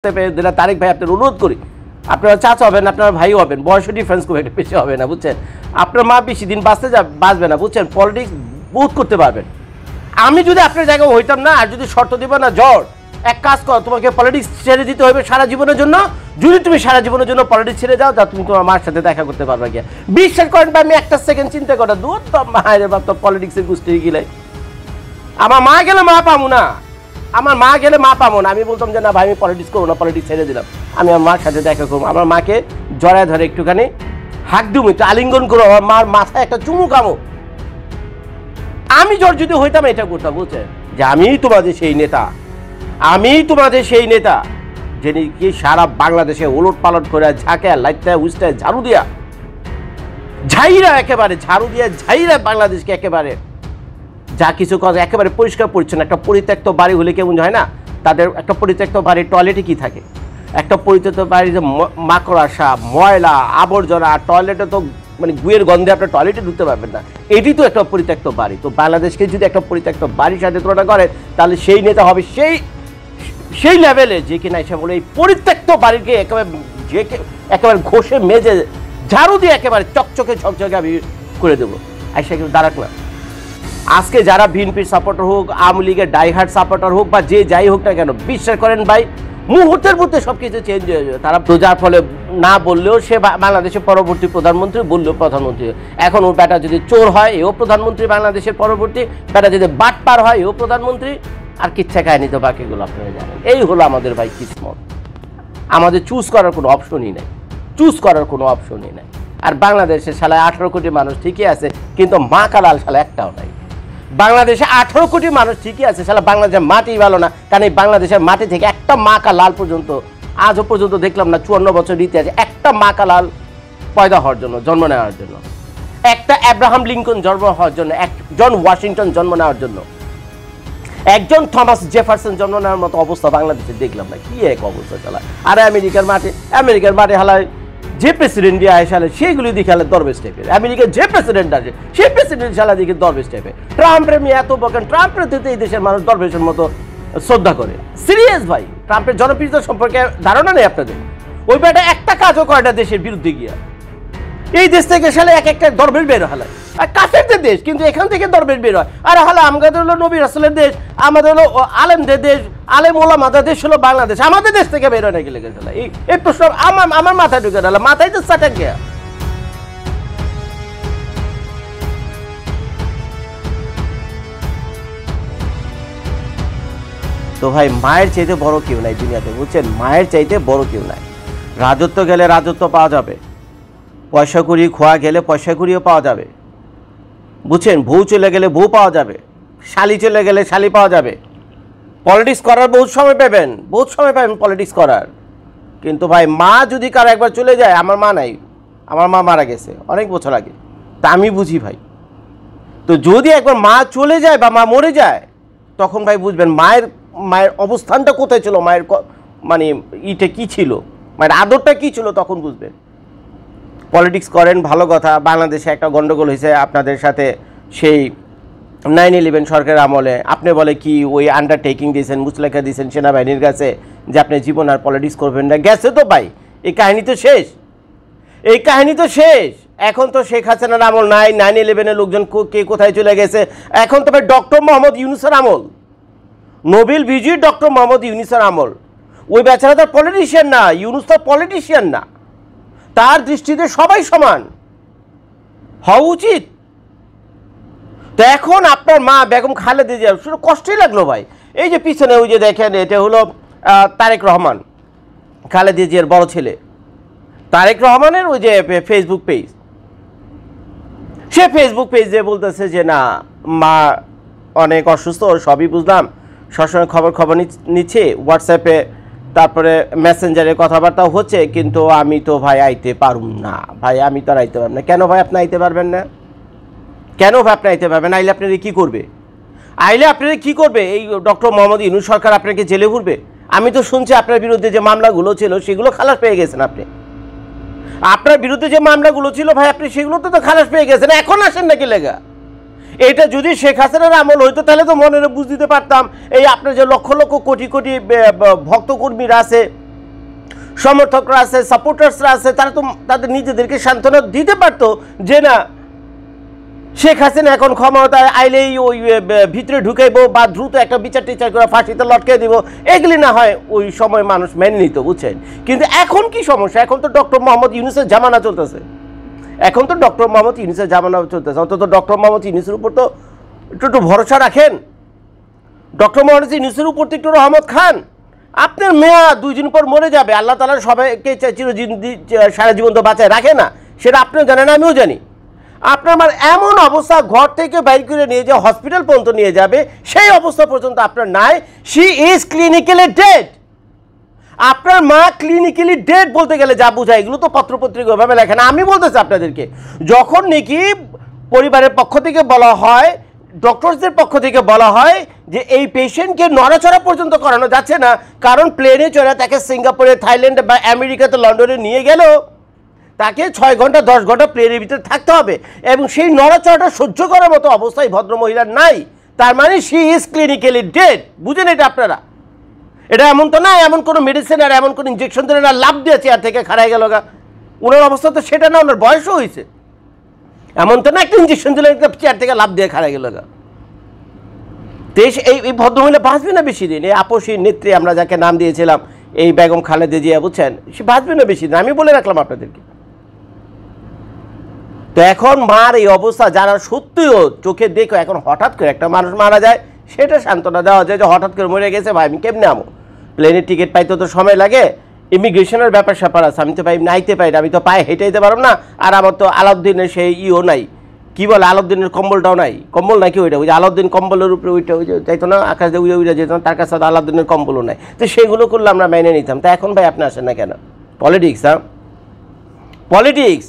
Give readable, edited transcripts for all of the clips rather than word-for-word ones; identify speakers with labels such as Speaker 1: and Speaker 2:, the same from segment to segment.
Speaker 1: তারেক ভাই আপনার অনুরোধ করি, আপনারা চাচা হবেন, আপনারা ভাই হবেন, বয়সের ডিফারেন্স খুব একটা বেশি হবে না, বুঝছেন? আপনার মা বেশি দিন বাঁচবে না, বুঝছেন? পলিটিক্স বহুত করতে পারবেন। আমি যদি আপনার জায়গায় হইতাম না, আর যদি শর্ত দিব না, জ্বর এক কাজ করো, তোমাকে পলিটিক্স ছেড়ে দিতে হবে সারা জীবনের জন্য। যদি তুমি সারা জীবনের জন্য পলিটিক্স ছেড়ে যাও, তা তুমি তোমার মার সাথে দেখা করতে পারবে গিয়া। বিশ্বাস করেন বা আমি একটা সেকেন্ড চিন্তা করা দূর তো মায়ের বাপ তো পলিটিক্সের গোষ্ঠী গিলে আমার মা গেলে মা পাবো না, আমার মা গেলে মা পাবো না। আমি বলতাম যে না ভাই আমি পলিটিক্স করবো না, পলিটিক্স ছেড়ে দিলাম, আমি আমার মার সাথে দেখা করবো, আমার মাকে জড়ায় ধরে একটুখানি হাক দিবো, একটু আলিঙ্গন করবো, আমার মার মাথায় একটা চুমু কামো। আমি যদি হইতাম এটা করতাম, বুঝছেন? যে আমি তোমাদের সেই নেতা, আমি তোমাদের সেই নেতা যিনি কি সারা বাংলাদেশে ওলট পালট করে ঝাঁকে লাইতে উস্তায় ঝাড়ু দিয়া ঝাইরা, একেবারে ঝাড়ু দিয়ে ঝাইরা বাংলাদেশকে একেবারে যা কিছু কাজ একেবারে পরিষ্কার পরিচ্ছন্ন। একটা পরিত্যক্ত বাড়ি হলে কেমন হয় না, তাদের একটা পরিত্যক্ত বাড়ির টয়লেটে কি থাকে, একটা পরিত্যক্ত বাড়ির যে মাকড়সা ময়লা আবর্জনা, টয়লেটে তো মানে গুয়ের গন্ধে আপনার টয়লেটে ঢুকতে পারবেন না, এটি তো একটা পরিত্যক্ত বাড়ি। তো বাংলাদেশকে যদি একটা পরিত্যক্ত বাড়ির সাথে তুলনা করেন, তাহলে সেই নেতা হবে সেই লেভেলে যে কিনা এসে বলে এই পরিত্যক্ত বাড়িকে একেবারে ঘষে মেজে ঝাড়ু দিয়ে একেবারে চকচকে ঝকঝকে আমি করে দেবো। আইসা কিন্তু দাঁড়াক না। আজকে যারা বিএনপির সাপোর্টার হোক, আওয়ামী লীগের ডাইহার্ড সাপোর্টার হোক, বা যে যাই হোক না কেন, বিশ্বাস করেন ভাই মুহূর্তের মধ্যে সবকিছু চেঞ্জ হয়ে যাবে। তারা তো যার ফলে না বললেও সে বাংলাদেশের পরবর্তী প্রধানমন্ত্রী, বললেও প্রধানমন্ত্রী। এখন ওর বেটা যদি চোর হয় এও প্রধানমন্ত্রী বাংলাদেশের পরবর্তী, বেটা যদি বাটপার হয় এও প্রধানমন্ত্রী। আর কিচ্ছা কাহিনি তো বাকিগুলো আপনারা জানেন। এই হলো আমাদের ভাই কিসমত। আমাদের চুজ করার কোনো অপশনই নেই, চুজ করার কোনো অপশনই নেই। আর বাংলাদেশে সালায় 18 কোটি মানুষ ঠিকই আছে, কিন্তু মা কালাল সালা একটাও নাই। বাংলাদেশে 18 কোটি মানুষ ঠিকই আছে, সালা বাংলাদেশের মাটি ভালো না। কারণ এই বাংলাদেশের মাটি থেকে একটা মা কা লাল পর্যন্ত আজও পর্যন্ত দেখলাম না। 54 বছর ইতিহাসে একটা মা কা লাল পয়দা হওয়ার জন্য, জন্ম নেওয়ার জন্য, একটা আব্রাহাম লিঙ্কন জন্ম হওয়ার জন্য, একজন ওয়াশিংটন জন্ম নেওয়ার জন্য, একজন থমাস জেফারসন জন্ম নেওয়ার মতো অবস্থা বাংলাদেশে দেখলাম না। কি এক অবস্থা চালায়। আর আমেরিকার মাঠে হালায় যে প্রেসিডেন্ট দিয়ে আসালে সেগুলি দিকে হালে দরবেশ টাইপের। আমেরিকার যে প্রেসিডেন্ট আছে সেই প্রেসিডেন্ট সালা দিকে দরবেশ টাইপের। ট্রাম্পের মেয়ে এত বকেন, ট্রাম্পের দিতে এই দেশের মানুষ দরবেশের মতো শ্রদ্ধা করে। সিরিয়াস ভাই, ট্রাম্পের জনপ্রিয়তা সম্পর্কে ধারণা নেই আপনাদের। ওই বেটা একটা কাজও করে না দেশের বিরুদ্ধে গিয়া। এই দেশ থেকে সালে এক একটা দরবেশ বের হালায়, আর কাফেরদের দেশ, কিন্তু এখান থেকে দরবেশ বের হয়। আর হালা আমাদের হলো নবী রাসূলের দেশ, আমাদের হলো আলেমদের দেশ, আলেম ওলামাদের দেশ হলো বাংলাদেশ। আমাদের দেশ থেকে বের হয় নাকি লেগে গেল এই প্রশ্ন আমার মাথায় ঢুকে গেল, মাথায় তো সাটাক গিয়া। তো ভাই মায়ের চাইতে বড় কেউ নাই দুনিয়াতে, বুঝছেন? মায়ের চাইতে বড় কেউ নাই। রাজত্ব গেলে রাজত্ব পাওয়া যাবে, পয়সা কুড়ি খোয়া গেলে পয়সা কুড়িও পাওয়া যাবে, বুঝছেন? বউ চলে গেলে বউ পাওয়া যাবে, শালি চলে গেলে শালি পাওয়া যাবে। পলিটিক্স করার বহুত সময় পাবেন পলিটিক্স করার। কিন্তু ভাই মা যদি কারো একবার চলে যায়, আমার মা নাই, আমার মা মারা গেছে অনেক বছর আগে, তা আমি বুঝি ভাই। তো যদি একবার মা চলে যায় বা মা মরে যায়, তখন ভাই বুঝবেন মায়ের অবস্থানটা কোথায় ছিল, মায়ের মানে ইটা কী ছিল, মায়ের আদরটা কী ছিল, তখন বুঝবেন। পলিটিক্স করেন ভালো কথা। বাংলাদেশে একটা গন্ডগোল হয়েছে আপনাদের সাথে, সেই 9/11 সরকারের আমলে। আপনি বলে কি ওই আন্ডারটেকিং দিয়েছেন, মুচলেখা দিয়েছেন সেনাবাহিনীর কাছে যে আপনি জীবন আর পলিটিক্স করবেন না। গেছে তো ভাই, এই কাহিনী তো শেষ, এই কাহিনী তো শেষ। এখন তো শেখ হাসিনার আমল নাই, 9/11-এর লোকজন কে কোথায় চলে গেছে। এখন তো ভাই ডক্টর মোহাম্মদ ইউনূসের আমল, নোবেল বিজয়ী ডক্টর মোহাম্মদ ইউনূসের আমল। ওই বেচারা তো পলিটিশিয়ান না, ইউনূস তো পলিটিশিয়ান না, তার দৃষ্টিতে সবাই সমান হওয়া উচিত। তো এখন আপনার মা বেগম খালেদা জিয়া, শুধু কষ্টই লাগলো ভাই। এই যে পিছনে ওই যে দেখেন, এটা হলো তারেক রহমান, খালেদা জিয়ার বড় ছেলে তারেক রহমানের ওই যে ফেসবুক পেজ। সে ফেসবুক পেজে বলতেছে যে না মা অনেক অসুস্থ, সবই বুঝলাম, সবসময় খবর নিচ্ছে হোয়াটসঅ্যাপে, তারপরে মেসেঞ্জারে কথাবার্তাও হচ্ছে, কিন্তু আমি তো ভাই আইতে পারুম না। ভাই আমি তো আর আইতে পারব না। কেন ভাই আপনি আইতে পারবেন না? কেন ভাই আপনি আইতে পারবেন? আইলে আপনারা কী করবে? এই ডক্টর মোহাম্মদ ইউনূস সরকার আপনাকে জেলে ভরবে? আমি তো শুনছি আপনার বিরুদ্ধে যে মামলাগুলো ছিল সেগুলো খালাস পেয়ে গেছেন আপনি। আপনার বিরুদ্ধে যে মামলাগুলো ছিল ভাই, আপনি সেগুলো তো খালাস পেয়ে গেছেন, এখন আসেন নাকি লেগা? এটা যদি শেখ হাসিনার আমল হইতো তাহলে তো মনে বুঝ দিতে পারতাম। এই আপনার যে লক্ষ লক্ষ কোটি কোটি ভক্তকর্মীরা আছে, সমর্থকরা আছে, সাপোর্টার্সরা আছে, তারা তো তাদের নিজেদেরকে সান্ত্বনা দিতে পারতো যে না শেখ হাসিনা এখন ক্ষমতায় আইলেই ওই ভিতরে ঢুকাইবো বা দ্রুত একটা বিচার টিচার করে ফাঁসিতে লটকে দিব, এগুলি না হয় ওই সময় মানুষ মেনে নিত, বুঝছেন। কিন্তু এখন কি সমস্যা, এখন তো ডক্টর মোহাম্মদ ইউনূসের জামানা চলতেছে, এখন তো ডক্টর মোহাম্মদ ইউনূসের জামানা চলতেছে, অন্তত ডক্টর মোহাম্মদ ইউনূসের উপর তো একটু ভরসা রাখেন, ডক্টর মোহাম্মদ ইউনূসের উপর তো একটু রহমত খান। আপনার মেয়া 2 দিন পর মরে যাবে, আল্লাহ তাআলা সবাইকে সারা জীবন তো বাঁচায় রাখে না, সেটা আপনিও জানেন আমিও জানি। আপনার মার এমন অবস্থা ঘর থেকে বাইর করে নিয়ে যে হসপিটাল পর্যন্ত নিয়ে যাবে সেই অবস্থা পর্যন্ত আপনার নাই, শি ইজ ক্লিনিক্যালি ডেড। আপনার মা ক্লিনিক্যালি ডেড বলতে গেলে যা বোঝায় এগুলো তো পত্রপত্রিকা ওইভাবে লেখে না। আমি বলতেছি আপনাদেরকে, যখন নাকি পরিবারের পক্ষ থেকে বলা হয়, ডক্টরসদের পক্ষ থেকে বলা হয় যে এই পেশেন্টকে নড়াচড়া পর্যন্ত করানো যাচ্ছে না, কারণ প্লেনে চড়ে তাকে সিঙ্গাপুরে, থাইল্যান্ডে বা আমেরিকাতে, লন্ডনে নিয়ে গেল, তাকে 6 ঘন্টা 10 ঘন্টা প্লেনের ভিতরে থাকতে হবে, এবং সেই নড়াচড়াটা সহ্য করার মতো অবস্থায় ভদ্রমহিলার নাই। তার মানে শি ইজ ক্লিনিক্যালি ডেড। বুঝেন এটা আপনারা? এটা এমন তো না এমন কোনো মেডিসিন আর এমন কোনো ইঞ্জেকশন দিলে না লাভ দিয়ে চেয়ার থেকে খাড়াই গেল গা। ওনার অবস্থা তো সেটা না, ওনার বয়সও হয়েছে, এমন তো না একটা ইঞ্জেকশন দিলে একটা চেয়ার থেকে লাভ দিয়ে খাড়াই গেল গা। দেশ এই ভদ্রমহিলা বাঁচবে না বেশি দিন। এই আপসী নেত্রী আমরা যাকে নাম দিয়েছিলাম এই বেগম খালেদা জিয়া, বুঝছেন, সে বাঁচবে না বেশি দিন, আমি বলে রাখলাম আপনাদেরকে। তো এখন মার এই অবস্থা যারা সত্যিও চোখে দেখো, এখন হঠাৎ করে একটা মানুষ মারা যায় সেটা সান্ত্বনা দেওয়া যায় যে হঠাৎ করে মরে গেছে, ভাই আমি কেমনে আমো, প্লেনের টিকিট পাইতে তো সময় লাগে, ইমিগ্রেশনের ব্যাপার স্যাপার আছে, আমি তো ভাই নাইতে পারি না, আমি তো পায়ে হেঁটেইতে পারব না, আর আমার তো আলাউদ্দিনের সেই ইও নাই, কি বলে আলাউদ্দিনের কম্বলটাও নাই, কম্বল নাকি ওইটা, ওই যে আলাউদ্দিন কম্বলের উপরে ওইটা ওই যে যাইতো না আকাশ দিয়ে উড়ে উড়ে যেত না, তার কাছে আলাউদ্দিনের কম্বলও নাই, তো সেগুলো করলে আমরা মেনে নিতাম। তা এখন ভাই আপনি আসেন না কেন? পলিটিক্স, হ্যাঁ পলিটিক্স,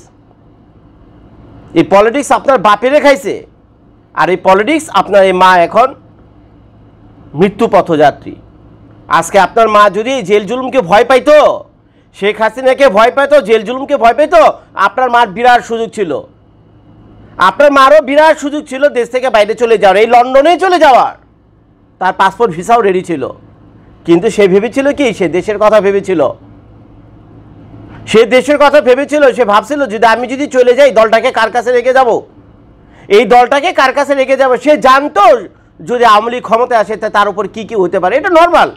Speaker 1: এই পলিটিক্স আপনার বাপেরে খাইছে, আর এই পলিটিক্স আপনার এই মা এখন মৃত্যু পথযাত্রী। আজকে আপনার মা যদি জেল জুলুমকে ভয় পাইতো, শেখ হাসিনাকে ভয় পাইতো, জেল জুলুমকে ভয় পাইতো, আপনার মার বিরাট সুযোগ ছিল, আপনার মারও বিরাট সুযোগ ছিল দেশ থেকে বাইরে চলে যাওয়ার, এই লন্ডনে চলে যাওয়ার, তার পাসপোর্ট ভিসাও রেডি ছিল, কিন্তু সে ভেবেছিল কি, সে দেশের কথা ভেবেছিল, সে দেশের কথা ভেবেছিল, সে ভাবছিল যদি আমি যদি চলে যাই দলটাকে কার কাছে রেখে যাব, এই দলটাকে কার কাছে রেখে যাব। সে জানতো যদি আওয়ামী লীগ ক্ষমতায় আসে তার উপর কী কী হতে পারে। এটা নর্মাল,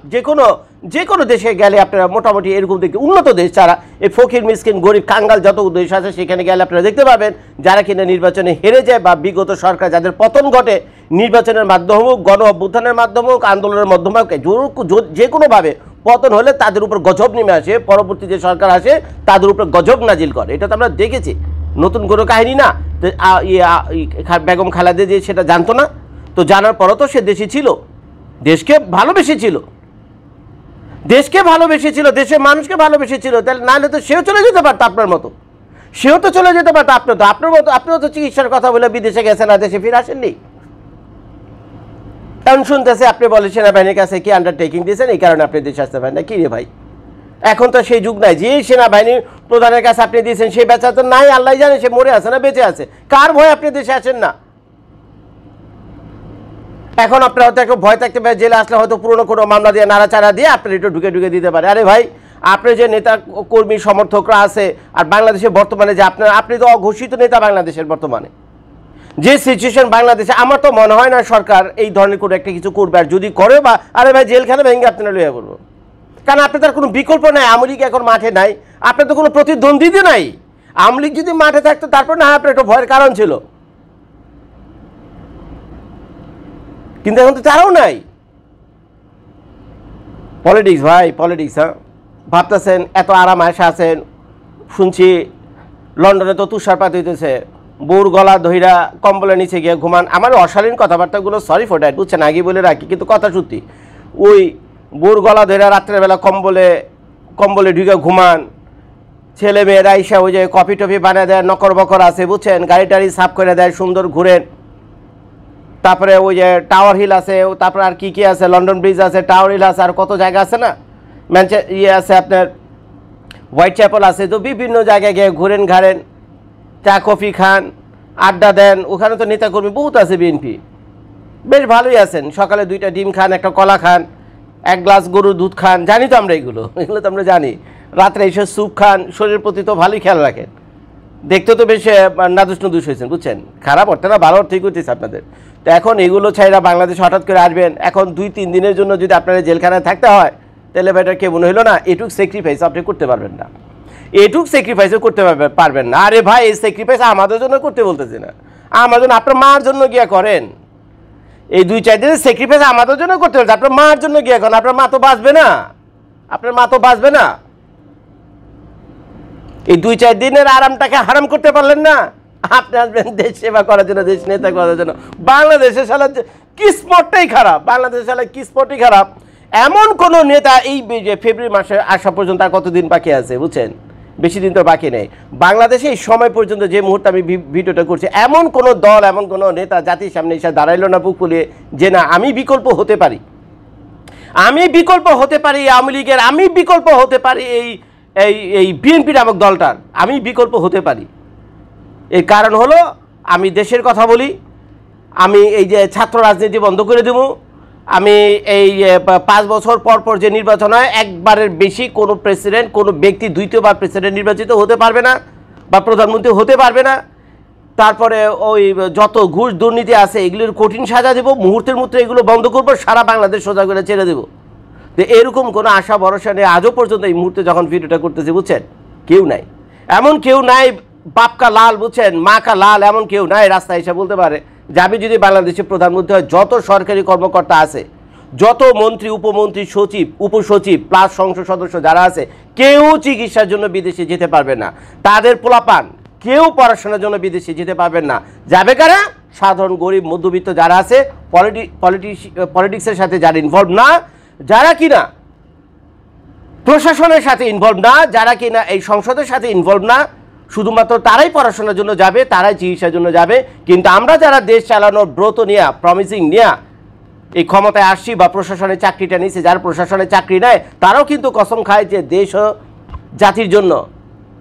Speaker 1: যে কোনো দেশে গেলে আপনারা মোটামুটি এরকম দেখতে, উন্নত দেশ ছাড়া এই ফকির মিসকিন গরিব কাঙ্গাল যত দেশ আছে সেখানে গেলে আপনারা দেখতে পাবেন যারা কিনা নির্বাচনে হেরে যায় বা বিগত সরকার যাদের পতন ঘটে নির্বাচনের মাধ্যমে হোক, গণ অভ্যুত্থানের মাধ্যমে হোক, আন্দোলনের মাধ্যমে হোক, যে কোনোভাবে পতন হলে তাদের উপর গজব নেমে আসে, পরবর্তী যে সরকার আসে তাদের উপর গজব নাজিল করে। এটা তো আমরা দেখেছি, নতুন কোনো কাহিনী না। বেগম খালেদা জিয়া সেটা জানতো না, তো জানার পরও তো সে দেশে ছিল, দেশকে ভালোবেসেছিল, দেশের মানুষকে ভালোবেসেছিল, তাহলে নাহলে তো সেও চলে যেতে পারতো আপনার মতো, সেও তো চলে যেতে পারতো আপনার মতো। আপনিও তো চিকিৎসার কথা বলে বিদেশে গেছেন আর দেশে ফিরে আসেননি। এখন শুনতেছে আপনি বলেন সেনাবাহিনীর কাছে কি আন্ডারটেকিং দিয়েছেন, এই কারণে আপনি দেশে আসতে পারেন না। কি রে ভাই, এখন তো সেই যুগ নাই যে সেনাবাহিনীর প্রধানের কাছে আপনি দিয়েছেন সেই বেচা তো নাই, আল্লাহ জানে সে মরে আছে না বেঁচে আছে, কার ভয় আপনি দেশে আসেন না। এখন আপনার হয়তো একটু ভয় থাকতে পারে, জেলে আসলে হয়তো পুরোনো কোনো মামলা দিয়ে নাড়াচাড়া দিয়ে আপনার একটু ঢুকে দিতে পারে। আরে ভাই, আপনার যে নেতা কর্মী সমর্থকরা আছে আর বাংলাদেশে বর্তমানে যে আপনি তো অঘোষিত নেতা বাংলাদেশের বর্তমানে যে সিচুয়েশন বাংলাদেশে, আমার তো মনে হয় না সরকার এই ধরনের কোনো একটা কিছু করবে, আর যদি করে বা আরে ভাই জেলখানে ভেঙে আপনারা লইয়া বলবো, কারণ আপনার তার কোনো বিকল্প নাই। আওয়ামী লীগ এখন মাঠে নাই, আপনার তো কোনো প্রতিদ্বন্দ্বী নাই। আওয়ামী লীগ যদি মাঠে থাকতো তারপর না আপনার একটু ভয়ের কারণ ছিল, কিন্তু এখন তো তারাও নাই। পলিটিক্স ভাই, পলিটিক্স। হ্যাঁ ভাবতেছেন এত আরাম আশা আছেন, শুনছি লন্ডনে তো তুষারপাত হইতেছে, বউর গলা ধইরা কম্বলের নিচে গিয়ে ঘুমান। আমার অশালীন কথাবার্তাগুলো সরি ফর দ্যাট, বুঝছেন, আগে বলে রাখি, কিন্তু কথা সত্যি। ওই বউর গলা ধইরা রাত্রেবেলা কম্বলে ঢুকে ঘুমান, ছেলে মেয়েরা আইসা ওই যে কফি টফি বানিয়ে দেয়, নকর বকর আছে, বুঝছেন, গাড়ি টাড়ি সাফ করে দেয়, সুন্দর ঘুরেন। তারপরে ওই যে টাওয়ার হিল আছে, তারপরে আর কি আছে, লন্ডন ব্রিজ আছে, টাওয়ার হিল আছে, আর কত জায়গা আছে না, আছে আপনার হোয়াইট চ্যাপেল আছে, তো বিভিন্ন জায়গায় গিয়ে ঘুরেন ঘাড়েন, চা কফি খান, আড্ডা দেন। ওখানে তো নেতাকর্মী বহুত আছে বিএনপি, বেশ ভালোই আছেন। সকালে 2টা ডিম খান, একটা কলা খান, 1 গ্লাস গরুর দুধ খান, জানি তো আমরা এগুলো তো আমরা জানি। রাত্রে এসে স্যুপ খান, শরীরের প্রতি তো ভালোই খেয়াল রাখেন, দেখতে তো বেশ নাদুস নদুস হয়েছেন, বুঝছেন? খারাপ অর্থে না, ভালো অর্থেই করতেছে আপনাদের। তো এখন এগুলো ছাইরা বাংলাদেশ হঠাৎ করে আসবেন, এখন 2-3 দিনের জন্য যদি আপনারা জেলখানায় থাকতে হয়, তাহলে বেটার কে মনে হলো না এটুক স্যাক্রিফাইস আপনি করতে পারবেন না, এটুক স্যাক্রিফাইসও করতে পারবেন না। আরে ভাই, এই স্যাক্রিফাইস আমাদের জন্য করতে বলতেছি না, আমার জন্য, আপনার মার জন্য গিয়া করেন। এই 2-4 দিনের স্যাক্রিফাইস আমাদের জন্য করতে বলছে, আপনার মার জন্য গিয়া করেন। আপনার মা তো বাঁচবে না, আপনার মা তো বাঁচবে না। এই 2-4 দিনের আরামটাকে হারাম করতে পারলেন না? আপনি আসবেন দেশ সেবা করার জন্য, দেশ নেতা করার জন্য। বাংলাদেশের সালা কিসমতটাই খারাপ, বাংলাদেশের সালা কিসমতই খারাপ। এমন কোন নেতা এই যে ফেব্রুয়ারি মাসে আসা পর্যন্ত আর কতদিন বাকি আছে, বুঝছেন? বেশি দিন তো বাকি নেই। বাংলাদেশে এই সময় পর্যন্ত যে মুহূর্তে আমি ভিডিওটা করছি, এমন কোনো দল, এমন কোনো নেতা জাতির সামনে এসে দাঁড়াইলো না বুক ফুলিয়ে যে না আমি বিকল্প হতে পারি, আমি বিকল্প হতে পারি আওয়ামী লীগের, আমি বিকল্প হতে পারি এই এই এই বিএনপি নামক দলটার, আমি বিকল্প হতে পারি। এর কারণ হলো আমি দেশের কথা বলি, আমি এই যে ছাত্র রাজনীতি বন্ধ করে দেব, আমি এই 5 বছর পর পর যে নির্বাচন হয়, একবারের বেশি কোনো প্রেসিডেন্ট, কোনো ব্যক্তি দ্বিতীয়বার প্রেসিডেন্ট নির্বাচিত হতে পারবে না বা প্রধানমন্ত্রী হতে পারবে না। তারপরে ওই যত ঘুষ দুর্নীতি আছে এগুলির কঠিন সাজা দেব, মুহূর্তের মধ্যে এগুলো বন্ধ করবো, সারা বাংলাদেশ সোজা করে ছেড়ে দেবো। তো এরকম কোনো আশা ভরসা নেই আজও পর্যন্ত। এই মুহূর্তে যখন ভিডিওটা করতেছি, বুঝছেন, কেউ নাই, এমন কেউ নাই বাপকা লাল, বুঝছেন, মা কা লাল, এমন কেউ নাই রাস্তায় এসে বলতে পারে যে আমি যদি বাংলাদেশের প্রধানমন্ত্রী হয়, যত সরকারি কর্মকর্তা আছে, যত মন্ত্রী, উপমন্ত্রী, সচিব, উপসচিব প্লাস সংসদ সদস্য যারা আছে, কেউ চিকিৎসার জন্য বিদেশে যেতে পারবে না। তাদের পোলাপান কেউ পড়াশোনার জন্য বিদেশে যেতে পারবেন না। যাবে কারা? সাধারণ গরিব মধ্যবিত্ত যারা আছে, পলিটিক্সের সাথে যারা ইনভলভ না, যারা কিনা প্রশাসনের সাথে ইনভলভ না, যারা কিনা এই সংসদের সাথে ইনভলভ না, শুধুমাত্র তারাই পড়াশোনার জন্য যাবে, তারাই চিকিৎসার জন্য যাবে। কিন্তু আমরা যারা দেশ চালানোর ব্রত নিয়ে, প্রমিসিং নিয়ে এই ক্ষমতায় আসছি বা প্রশাসনের চাকরিটা নিয়েছে, যারা প্রশাসনের চাকরি নেয় তারাও কিন্তু কসম খায় যে দেশ ও জাতির জন্য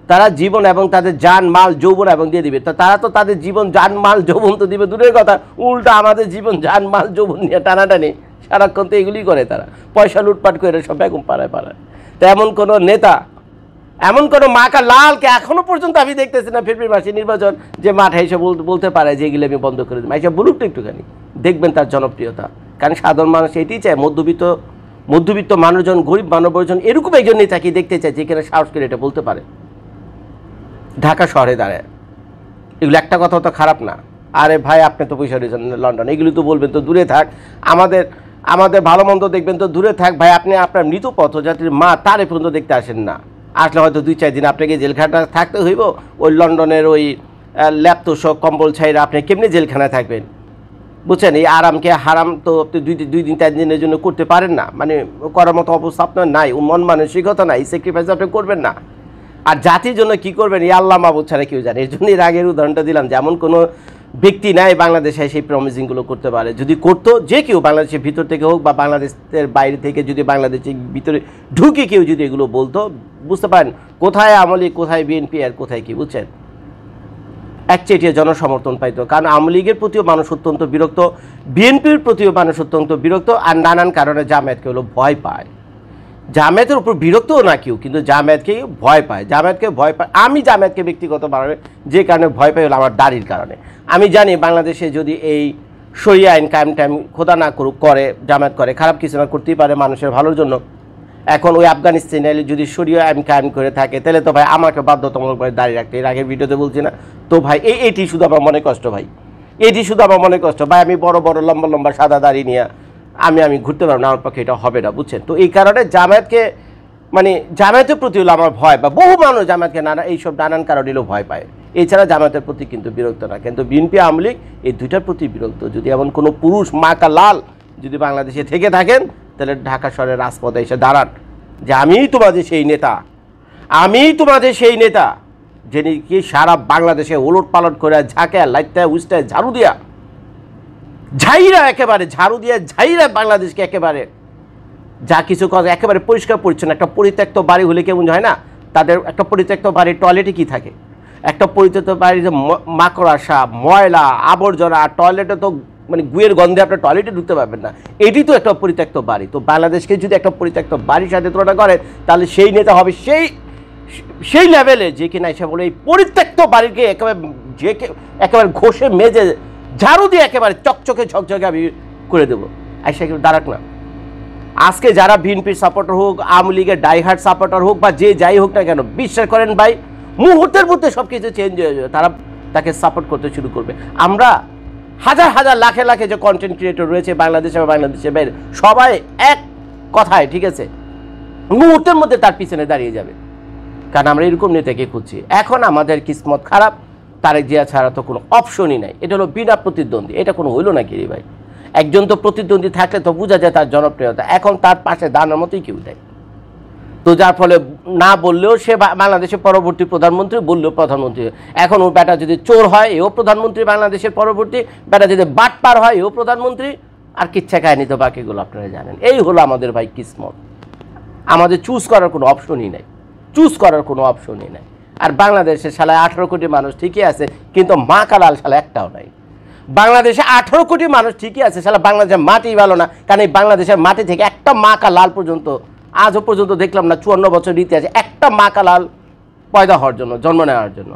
Speaker 1: তারা জীবন এবং তাদের জান মাল যৌবন এবং দিয়ে দিবে। তো তারা তো তাদের জীবন জান মাল যৌবন তো দিবে দূরের কথা, উল্টা আমাদের জীবন জান মাল যৌবন নিয়ে টানাটানি সারাক্ষণ তো এগুলি করে, তারা পয়সা লুটপাট করে সব বেগম পাড়ায় পাড়ায়। তো এমন কোনো নেতা, এমন কোনো মাকা লালকে এখনো পর্যন্ত আমি দেখতেছি না ফেব্রুয়ারি মাসে নির্বাচন যে মাঠে এসে বলতে পারে যে এগুলো আমি বন্ধ করে দিই। এসব বলুক তো একটুখানি, দেখবেন তার জনপ্রিয়তা। কারণ সাধারণ মানুষ এটাই চায়, মধ্যবিত্ত মানুষজন, গরিব মানবজন এরকম একজন নেতাকে দেখতে চায় যেখানে সাহস করে এটা বলতে পারে ঢাকা শহরে দাঁড়ায়। এগুলো একটা কথা তো খারাপ না। আরে ভাই, আপনি তো পয়সা দিয়েছেন লন্ডন, এগুলো তো বলবেন তো দূরে থাক, আমাদের ভালো মন্দ দেখবেন তো দূরে থাক। ভাই, আপনি আপনার মৃত পথযাত্রীর মা তারে পর্যন্ত দেখতে আসেন না, আসলে হয়তো 2-4 দিন আপনাকে জেলখানা থাকতে হইব। ওই লন্ডনের ওই ল্যাপতোষক কম্বল ছাইরা আপনি কেমনি জেলখানায় থাকবেন, বুঝছেন? এই আরামকে হারাম তো আপনি 2-3 দিনের জন্য করতে পারেন না, মানে করার মতো অবস্থা আপনার নাই, মন মানসিকতা নাই, স্যাক্রিফাইস আপনি করবেন না। আর জাতির জন্য কি করবেন এই আল্লাহ মাহবুদ ছাড়া কেউ জানে। এর জন্য এর আগের উদাহরণটা দিলাম যে এমন কোনো ব্যক্তি নাই বাংলাদেশে সেই প্রমিসিংগুলো করতে পারে। যদি করতো, যে কেউ বাংলাদেশের ভিতর থেকে হোক বা বাংলাদেশের বাইরে থেকে যদি বাংলাদেশের ভিতরে ঢুকে কেউ যদি এগুলো বলতো, বুঝতে পারেন কোথায় আওয়ামী লীগ, কোথায় বিএনপি আর কোথায় কি, বুঝছেন, একচেটিয়া জনসমর্থন পাইতো। কারণ আওয়ামী লীগের প্রতিও মানুষ অত্যন্ত বিরক্ত, বিএনপির প্রতিও মানুষ অত্যন্ত বিরক্ত, আর নানান কারণে জামায়াতকে হলো ভয় পায়। জামায়াতের উপর বিরক্তও না কেউ, কিন্তু জামায়াতকে ভয় পায়, জামায়াতকে ভয় পায়। আমি জামায়াতকে ব্যক্তিগতভাবে যে কারণে ভয় পাই হলো আমার দাড়ির কারণে। আমি জানি বাংলাদেশে যদি এই শরিয়া আইন কায়েম টাইম খোদা না করুক করে, জামায়াত করে, খারাপ কিছু না করতেই পারে মানুষের ভালোর জন্য। এখন ওই আফগানিস্তানে যদি শরিয়া আইন কায়েম করে থাকে, তাহলে তো ভাই আমাকে বাধ্যতামূলকভাবে দাঁড়িয়ে রাখতে, এর আগের ভিডিওতে বলছি না তো ভাই, এইটি শুধু আমার মনে কষ্ট ভাই, এটি শুধু আমার মনে কষ্ট ভাই। আমি বড় বড় লম্বা লম্বা সাদা দাড়ি নিয়ে আমি ঘুরতে পারবো না, আমার পক্ষে এটা হবে না, বুঝছেন? তো এই কারণে জামায়াতকে, মানে জামায়াতের প্রতি হলো আমার ভয়, বা বহু মানুষ জামায়াতকে এইসব নানান কারণে ভয় পায়। এছাড়া জামায়াতের প্রতি কিন্তু বিরক্ত না, কিন্তু বিএনপি আওয়ামী লীগ এই দুইটার প্রতি বিরক্ত। যদি এমন কোনো পুরুষ মাকা লাল যদি বাংলাদেশে থেকে থাকেন, তাহলে ঢাকা শহরের রাজপথে এসে দাঁড়ান যে আমিই তোমাদের সেই নেতা, আমিই তোমাদের সেই নেতা যিনি কি সারা বাংলাদেশে ওলট পালট করে ঝাঁকে লাইটায় উস্টায় ঝাড়ু দিয়া ঝাইরা, একেবারে ঝাড়ু দিয়ে ঝাইরা বাংলাদেশকে একেবারে যা কিছু কাজ একেবারে পরিষ্কার পরিচ্ছন্ন। একটা পরিত্যক্ত বাড়ি হলে কেমন হয় না, তাদের একটা পরিত্যক্ত বাড়ির টয়লেটে কি থাকে, একটা পরিত্যক্ত বাড়ির যে মাকড়সা, ময়লা, আবর্জনা, টয়লেটে তো মানে গুয়ের গন্ধে আপনার টয়লেটে ঢুকতে পারবেন না, এটি তো একটা পরিত্যক্ত বাড়ি। তো বাংলাদেশকে যদি একটা পরিত্যক্ত বাড়ির সাথে তুলনা করেন, তাহলে সেই নেতা হবে সেই সেই লেভেলে যে কিনা এসে বলে এই পরিত্যক্ত বাড়িকে একেবারে ঘষে মেজে ঝাড়ু দিয়ে একেবারে চকচকে ঝকঝকে আমি করে দেবো, আইসা কেউ দাঁড়াক না। আজকে যারা বিএনপির সাপোর্টার হোক, আওয়ামী লীগের ডাইহার্ট সাপোর্টার হোক বা যে যাই হোক না কেন, বিশ্বাস করেন ভাই মুহূর্তের মধ্যে সব কিছু চেঞ্জ হয়ে যাবে, তারা তাকে সাপোর্ট করতে শুরু করবে। আমরা হাজার হাজার লাখে লাখে যে কন্টেন্ট ক্রিয়েটর রয়েছে বাংলাদেশে বা বাংলাদেশের বাইরে, সবাই এক কথায় ঠিক আছে মুহূর্তের মধ্যে তার পিছনে দাঁড়িয়ে যাবে, কারণ আমরা এরকম নেতাকে খুঁজছি। এখন আমাদের কিসমত খারাপ, তারেক জিয়া ছাড়া তো কোনো অপশনই নাই। এটা হলো বিনা প্রতিদ্বন্দ্বী, এটা কোনো হইল না কি রে ভাই? একজন তো প্রতিদ্বন্দ্বী থাকলে তো বোঝা যায় তার জনপ্রিয়তা, এখন তার পাশে দাঁড়ানোর মতোই কেউ নেই। তো যার ফলে না বললেও সে বাংলাদেশের পরবর্তী প্রধানমন্ত্রী, বললেও প্রধানমন্ত্রী। এখন ওর বেটা যদি চোর হয় এও প্রধানমন্ত্রী বাংলাদেশের পরবর্তী, বেটা যদি বাটপার হয় এও প্রধানমন্ত্রী, আর কিচ্ছা কাহিনী তো বাকিগুলো আপনারা জানেন। এই হলো আমাদের ভাই কিসমত, আমাদের চুজ করার কোনো অপশনই নাই, চুজ করার কোনো অপশনই নাই। আর বাংলাদেশে সালায় 18 কোটি মানুষ ঠিকই আছে, কিন্তু মা কালাল সালা একটাও নাই। বাংলাদেশে 18 কোটি মানুষ ঠিকই আছে, সালা বাংলাদেশের মাটি ভালো না, কারণ এই বাংলাদেশের মাটি থেকে একটা মা কালাল পর্যন্ত আজও পর্যন্ত দেখলাম না। 54 বছর ইতিহাসে একটা মা কালাল পয়দা হওয়ার জন্য, জন্ম নেওয়ার জন্য,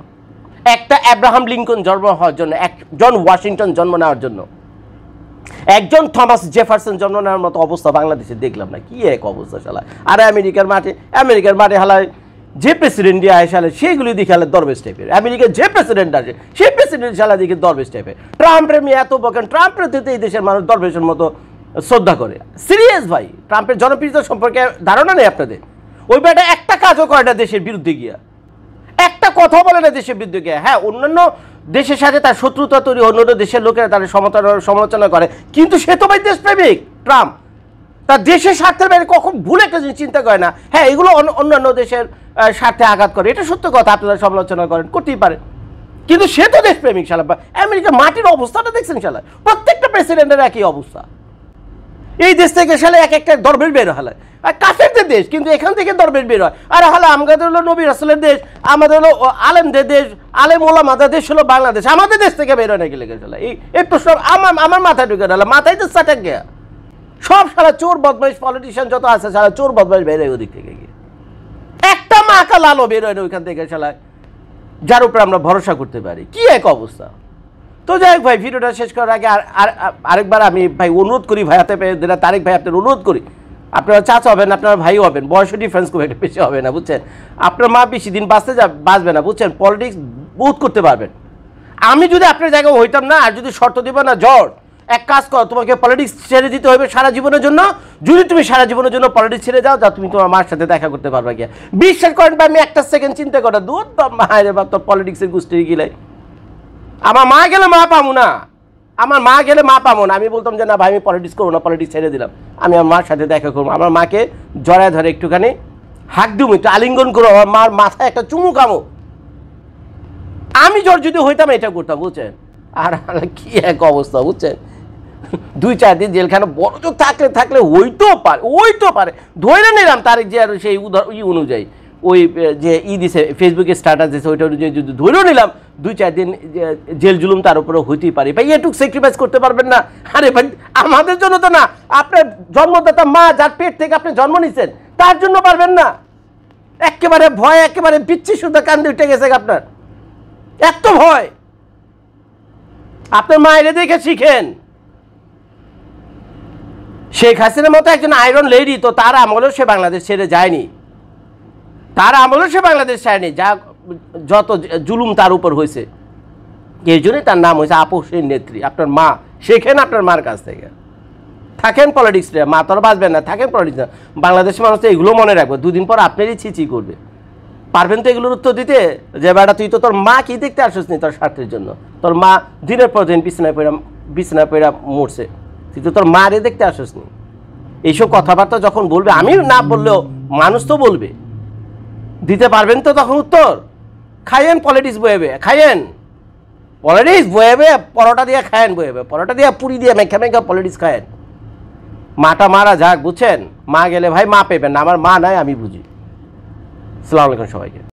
Speaker 1: একটা অ্যাব্রাহাম লিঙ্কন জন্ম হওয়ার জন্য, একজন ওয়াশিংটন জন্ম নেওয়ার জন্য, একজন থমাস জেফারসন জন্ম নেওয়ার মতো অবস্থা বাংলাদেশে দেখলাম না। কি এক অবস্থা শালা! আর আমেরিকার মাঠে হালায় যে প্রেসিডেন্ট দিয়ে আসে শালা সেইগুলি দেখে হালে দরবেশ টাইপের। আমেরিকার যে প্রেসিডেন্ট আসে সেই প্রেসিডেন্ট শালা দেখে দরবেশ টাইপের। ট্রাম্পের মেয়ে এত বকেন, ট্রাম্পের দিতে এই দেশের মানুষ দরবেশের মতো শ্রদ্ধা করে। সিরিয়াস ভাই, ট্রাম্পের জনপ্রিয়তা সম্পর্কে ধারণা নেই আপনাদের? ওই বেটা একটা কাজও করে না দেশের বিরুদ্ধে গিয়া, একটা কথা বলে না দেশের বিরুদ্ধে গিয়া। হ্যাঁ, অন্যান্য দেশের সাথে তার শত্রুতা তৈরি, অন্যান্য দেশের লোকেরা তার সমালোচনা করে, কিন্তু সে তো ভাই দেশপ্রেমিক। ট্রাম্প তার দেশের স্বার্থের বাইরে কখন ভুল একটা জিনিস চিন্তা করে না। হ্যাঁ, এগুলো অন্যান্য দেশের স্বার্থে আঘাত করে, এটা সত্য কথা, আপনারা সমালোচনা করেন, করতেই পারে, কিন্তু সে তো দেশপ্রেমিক শালা। আমেরিকার মাটির অবস্থাটা দেখছেন শালা, প্রত্যেকটা প্রেসিডেন্টের একই অবস্থা। এই দেশ থেকে শালা এক একটা দরবেশ বের হয়, আর কাফেরদের দেশ, কিন্তু এখান থেকে দরবেশ বের হয়। আর হালা আমাদের হলো নবী রাসূলের দেশ, আমাদের হলো আলেমদের দেশ, আলেম ওলামাদের দেশ হলো বাংলাদেশ, আমাদের দেশ থেকে বের হয় নাকি লেগে শালা? এই প্রশ্ন আমার মাথায় ঢুকে গেল, মাথায় তো সাটাক গিয়া। সব শালা চোর বদমাইশ পলিটিশিয়ান যত আছে শালা চোর বদমাইশ বের হয় ওদিক থেকে গিয়ে, একটা মাকা লালও বের হয় না ওইখান থেকে শালা, যার উপরে আমরা ভরসা করতে পারি। কি এক অবস্থা! তো যাই হোক ভাই, ভিডিওটা শেষ করার আগে আরেকবার আমি ভাই অনুরোধ করি, ভাইয়াতে তারেক ভাই আপনার অনুরোধ করি, আপনারা চাচা হবেন, আপনারা ভাই হবেন, বয়সের ডিফারেন্স খুব একটা বেশি হবে না, বুঝছেন? আপনার মা বেশি দিন বাঁচবে না, বুঝছেন? পলিটিক্স বহুত করতে পারবেন। আমি যদি আপনার জায়গায় হইতাম না, আর যদি শর্ত দিব না, জ্বর এক কাজ করো, তোমাকে পলিটিক্স ছেড়ে দিতে হবে সারা জীবনের জন্য। যদি তুমি সারা জীবনের জন্য পলিটিক্স ছেড়ে যাও, যা তুমি তোমার মার সাথে দেখা করতে পারবে গিয়া। বিশ্বাস করেন বা আমি একটা সেকেন্ড চিন্তা করা দূর মায়ের বা তোর পলিটিক্সের গোষ্ঠী গিলাই, আমার মা গেলে মা পাবো না, আমার মা গেলে মা পাবো না। আমি বলতাম যে না ভাই আমি পলিটিক্স করবো না, পলিটিক্স ছেড়ে দিলাম, আমি আমার মার সাথে দেখা করবো, আমার মাকে জড়ায় ধরে একটুখানি হাক দিব, একটু আলিঙ্গন করো, আমার মার মাথায় একটা চুমু কামো। আমি যদি হইতাম এটা করতাম, বুঝছেন? আর কি এক অবস্থা, বুঝছেন? 2-4 দিন জেলখানা বড় চোখ থাকলে হইতেও পারে ধরে নিলাম তারেক জিয়ার সেই অনুযায়ী, ওই যে দিছে ফেসবুকে স্ট্যাটাস দিছে ওইটা অনুযায়ী যদি ধরেও নিলাম 2-4 দিন জেল জুলুম তার উপরে হইতেই পারে। ভাই এটুকু স্যাক্রিফাইস করতে পারবেন না? আরে ভাই আমাদের জন্য তো না, আপনার জন্মদাতা মা যার পেট থেকে আপনি জন্ম নিছেন তার জন্য পারবেন না? একেবারে ভয়, একেবারে পিচ্ছি শুদ্ধ কান্দে উঠে গেছে আপনার, এত ভয়। আপনার মায়ের দেখে শিখেন। শেখ হাসিনার মতো একজন আয়রন লেডি, তো তার আমলেও সে বাংলাদেশ ছেড়ে যায়নি, যা যত জুলুম তার উপর হয়েছে, এই জন্যই তার নাম হয়েছে আপসের নেত্রী। আপনার মা শেখেন আপনার মার কাছ থেকে, থাকেন পলিটিক্সে, মা তোর বাঁচবেন না, থাকেন পলিটিক্স। বাংলাদেশের মানুষ তো এগুলো মনে রাখবে, দুদিন পর আপনারই ছিচি করবে। পারবেন তো এগুলোর উত্তর দিতে? যে বেটা তুই তো তোর মা কি দেখতে আসিস নি তোর স্বার্থের জন্য? তোর মা দিনের পর দিন বিছানায় পড়া মরছে, তুই তো তোর মারে দেখতে আসিস নি। এইসব কথাবার্তা যখন বলবে, আমি না বললেও মানুষ তো বলবে, দিতে পারবেন তো তখন উত্তর? খাইয়েন পলিটিক্স বয়েবে, খাইয়েন পলিটিক্স বয়েবে, পরোটা দিয়ে খায়েন বয়েবে, পরোটা দিয়ে পুরি দিয়ে মেখা পলিটিক্স খায়েন। মাটা মারা যাক, বুঝছেন? মা গেলে ভাই মা পেবেন না, আমার মা নাই, আমি বুঝি। আসসালামু আলাইকুম সবাইকে।